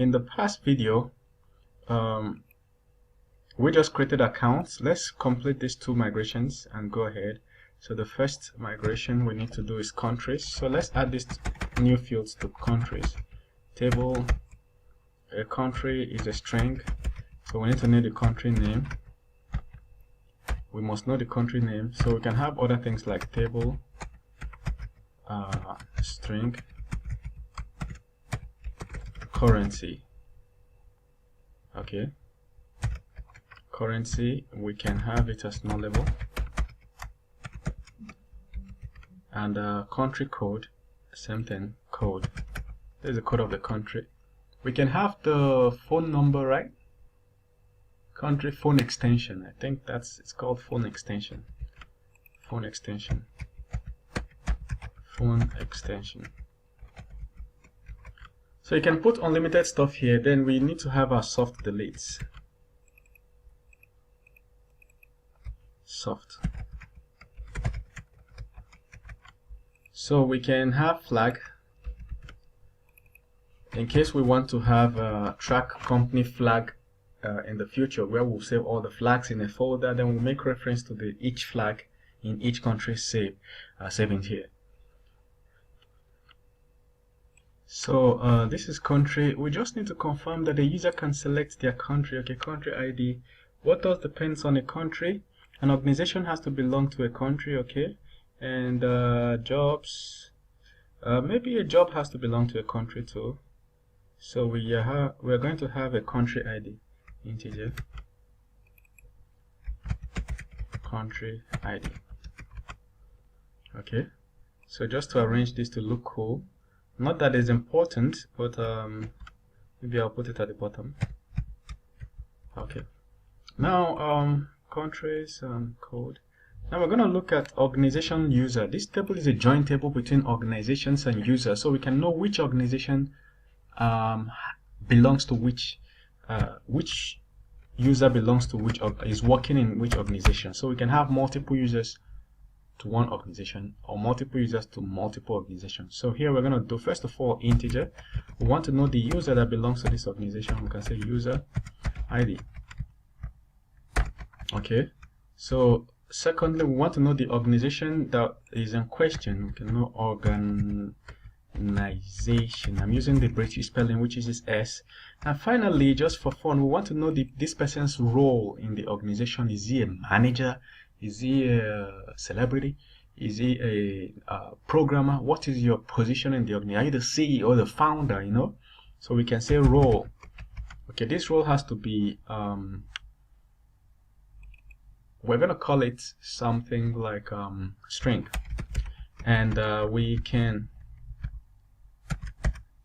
in the past video, we just created accounts. Let's complete these two migrations and go ahead. So the first migration we need to do is countries. So let's add these new fields to countries. Table, a country is a string, so we need to know the country name. We must know the country name, so we can have other things like table, string, currency. Okay, currency, we can have it as nullable, and country code, same thing, code. There's the code of the country. We can have the phone number, right? Country phone extension. I think it's called phone extension. Phone extension. Phone extension. So you can put unlimited stuff here. Then we need to have our soft deletes. Soft. So we can have flag. In case we want to have a track company flag in the future, where we'll save all the flags in a folder, then we'll make reference to each flag in each country saving here. So this is country. We just need to confirm that the user can select their country. Okay, country ID. What does depends on a country? An organization has to belong to a country. Okay, and jobs. Maybe a job has to belong to a country too. So we are going to have a country ID, integer, country ID. Okay, so just to arrange this to look cool, not that it's important, but maybe I'll put it at the bottom. Okay, now countries code. Now we're going to look at organization user. This table is a joint table between organizations and users, so we can know which organization belongs to which user belongs to which is working in which organization. So we can have multiple users to one organization or multiple users to multiple organizations. So here we're going to do, first of all, integer. We want to know the user that belongs to this organization. We can say user ID. Okay, so secondly, we want to know the organization that is in question. We can know organization. I'm using the British spelling, which is S. And finally, just for fun, we want to know this person's role in the organization. Is he a manager? Is he a celebrity? Is he a programmer? What is your position in the organization? Are you the CEO, the founder? You know, so we can say role. Okay, this role has to be we're gonna call it something like string, and we can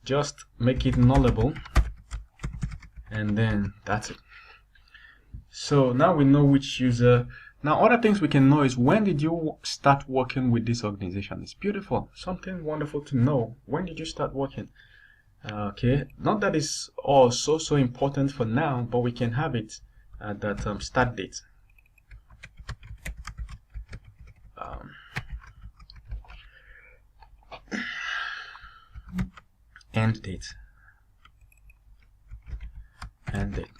just make it nullable, and then that's it. So now we know which user. Now other things we can know is, when did you start working with this organization? It's beautiful, something wonderful to know. When did you start working? Okay, not that it's all so important for now, but we can have it at that start date. End date. End date.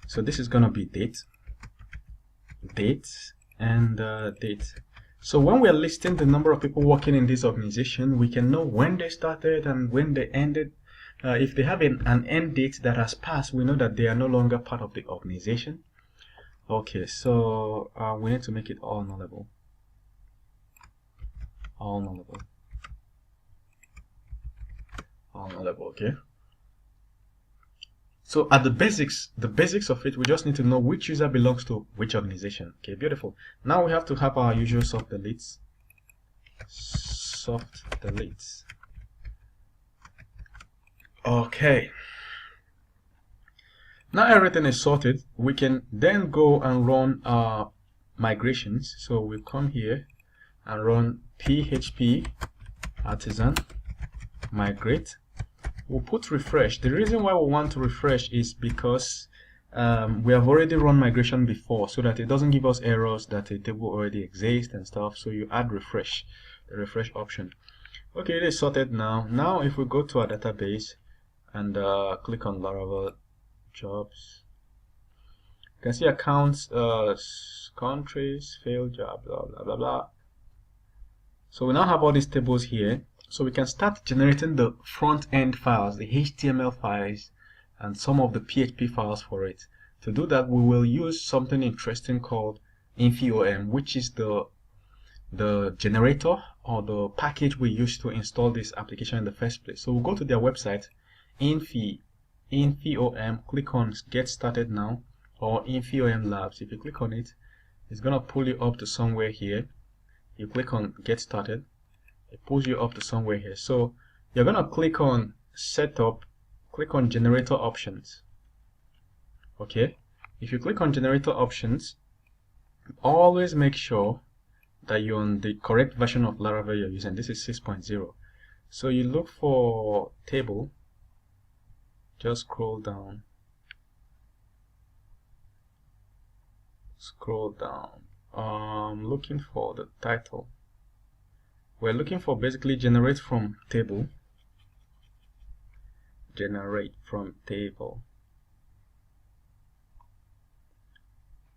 So this is gonna be date, and date. So when we are listing the number of people working in this organization, we can know when they started and when they ended. If they have an end date that has passed, we know that they are no longer part of the organization. Okay, so we need to make it all nullable. All nullable. All nullable. Okay. So at the basics of it, we just need to know which user belongs to which organization. Okay, beautiful. Now we have to have our usual soft deletes. Soft deletes. Okay. Now everything is sorted. We can then go and run our migrations. So we come here and run php artisan migrate. We'll put refresh. The reason why we want to refresh is because we have already run migration before, so that it doesn't give us errors that a table already exists and stuff. So you add refresh, the refresh option. Okay, it is sorted now. Now if we go to our database, and click on Laravel jobs. You can see accounts, countries, failed job, blah blah blah blah. So we now have all these tables here, so we can start generating the front end files, the HTML files, and some of the PHP files for it. To do that, we will use something interesting called infom, which is the generator or the package we use to install this application in the first place. So we'll go to their website, infom, click on Get Started Now or infom Labs. If you click on it, it's gonna pull you up to somewhere here. You click on Get Started, it pulls you up to somewhere here. So you're gonna click on Setup, click on Generator Options. Okay, if you click on Generator Options, always make sure that you're on the correct version of Laravel you're using. This is 6.0. So you look for table, just scroll down, looking for the title. We're looking for basically generate from table.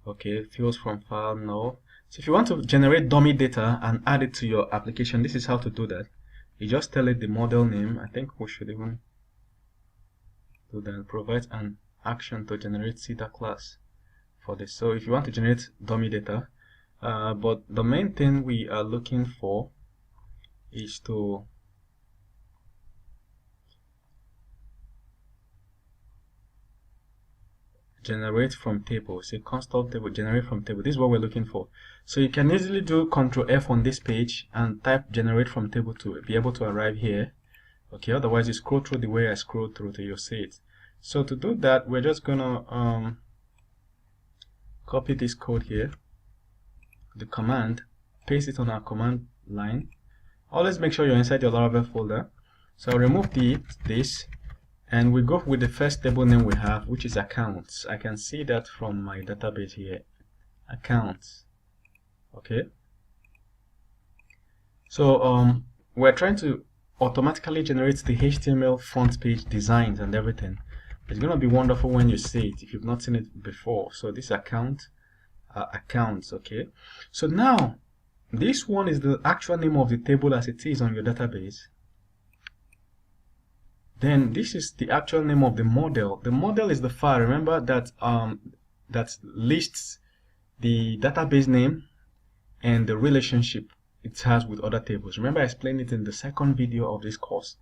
Okay, fields from file, no. So if you want to generate dummy data and add it to your application, this is how to do that. You just tell it the model name. I think we should even do that. Provide an action to generate data class for this. So if you want to generate dummy data, but the main thing we are looking for is to generate from table. Say constant table, generate from table. This is what we're looking for. So you can easily do Ctrl F on this page and type generate from table to be able to arrive here. Okay, otherwise you scroll through the way I scrolled through till you see it. So to do that, we're just gonna copy this code here, the command, paste it on our command line. Always make sure you're inside your Laravel folder. So I'll remove this, and we go with the first table name we have, which is accounts. I can see that from my database here, accounts. Okay. So we're trying to automatically generate the HTML front page designs and everything. It's gonna be wonderful when you see it if you've not seen it before. So this account, accounts. Okay. So now this one is the actual name of the table as it is on your database. Then this is the actual name of the model. The model is the file. Remember that that lists the database name and the relationship it has with other tables. Remember I explained it in the second video of this course.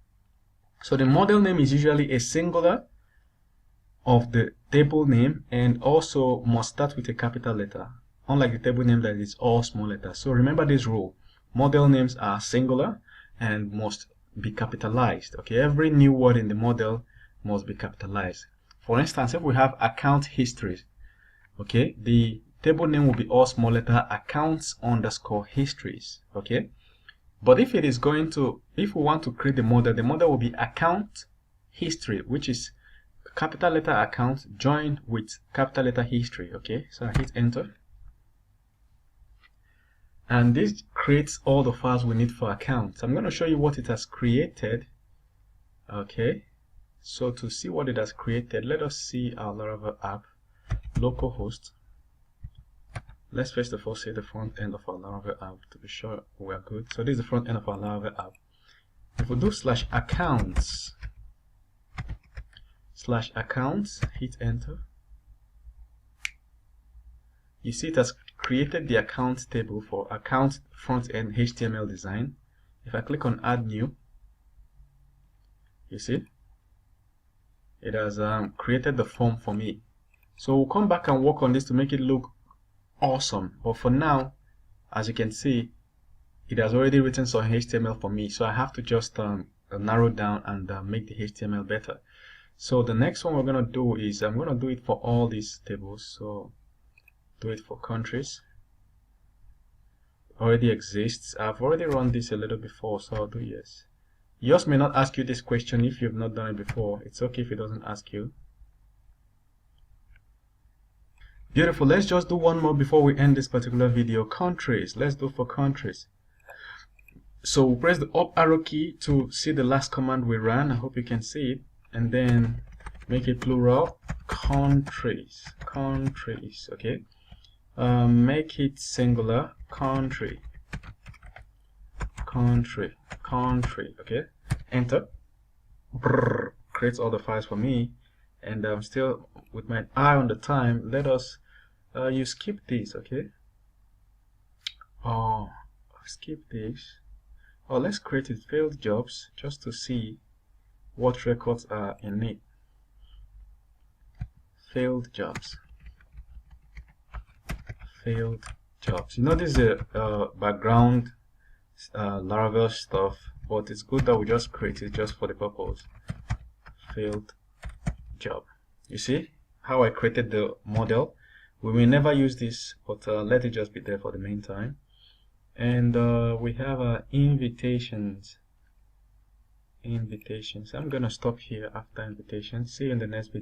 So the model name is usually a singular of the table name and also must start with a capital letter, unlike the table name that is all small letters. So remember this rule. Model names are singular and must be capitalized. Okay, every new word in the model must be capitalized. For instance, if we have account histories, okay, the table name will be all small letter accounts underscore histories. Okay, but if it is going to, if we want to create the model will be account history, which is capital letter account joined with capital letter history. Okay, so I hit enter, and this creates all the files we need for accounts. I'm going to show you what it has created. Okay, so to see what it has created, let us see our Laravel app, localhost. Let's first of all see the front end of our Laravel app to be sure we are good. So this is the front end of our Laravel app. If we do /accounts, hit enter, you see it has created the account table for account front end HTML design. If I click on add new, you see it has created the form for me. So we'll come back and work on this to make it look awesome, but for now, as you can see, it has already written some HTML for me, so I have to just narrow down and make the HTML better. So the next one we're going to do is I'm going to do it for all these tables. So do it for countries. Already exists. I've already run this a little before, so I'll do yes. Yours may not ask you this question if you've not done it before. It's okay if it doesn't ask you. Beautiful. Let's just do one more before we end this particular video. Countries. Let's do for countries. So we'll press the up arrow key to see the last command we ran. I hope you can see it. and then make it plural, countries, okay. Make it singular, country, okay. Enter. Brrr, creates all the files for me, and I'm still with my eye on the time. Let us you skip this, okay. Oh, skip this. Oh, let's create it, failed jobs, just to see what records are in it. Failed jobs. You know, this is a background Laravel stuff, but it's good that we just create it just for the purpose. Failed job. You see how I created the model? We may never use this, but let it just be there for the meantime. And we have invitations. I'm gonna stop here after invitations. See you in the next video.